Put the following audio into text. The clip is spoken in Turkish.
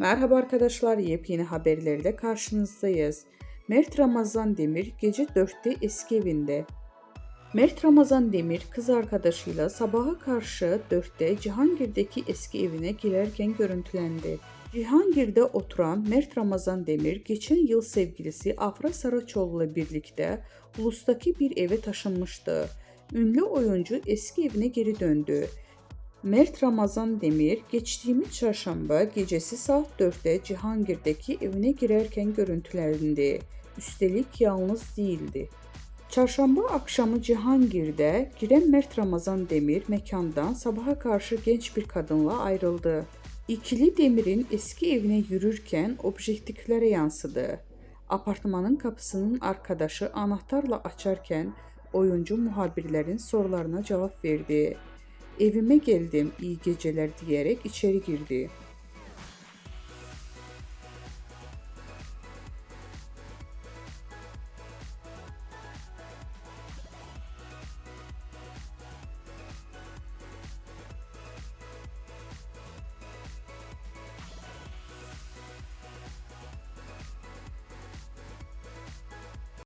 Merhaba arkadaşlar, yepyeni haberlerle karşınızdayız. Mert Ramazan Demir gece 4'te eski evinde. Mert Ramazan Demir kız arkadaşıyla sabaha karşı 4'te Cihangir'deki eski evine girerken görüntülendi. Cihangir'de oturan Mert Ramazan Demir geçen yıl sevgilisi Afra Saraçoğlu ile birlikte Ulus'taki bir eve taşınmıştı. Ünlü oyuncu eski evine geri döndü. Mert Ramazan Demir geçtiğimiz çarşamba gecesi saat 4'te Cihangir'deki evine girerken görüntülendi. Üstelik yalnız değildi. Çarşamba akşamı Cihangir'de giren Mert Ramazan Demir mekandan sabaha karşı genç bir kadınla ayrıldı. İkili Demir'in eski evine yürürken objektiflere yansıdı. Apartmanın kapısının arkadaşı anahtarla açarken oyuncu muhabirlerin sorularına cevap verdi. Evime geldim, iyi geceler diyerek içeri girdi.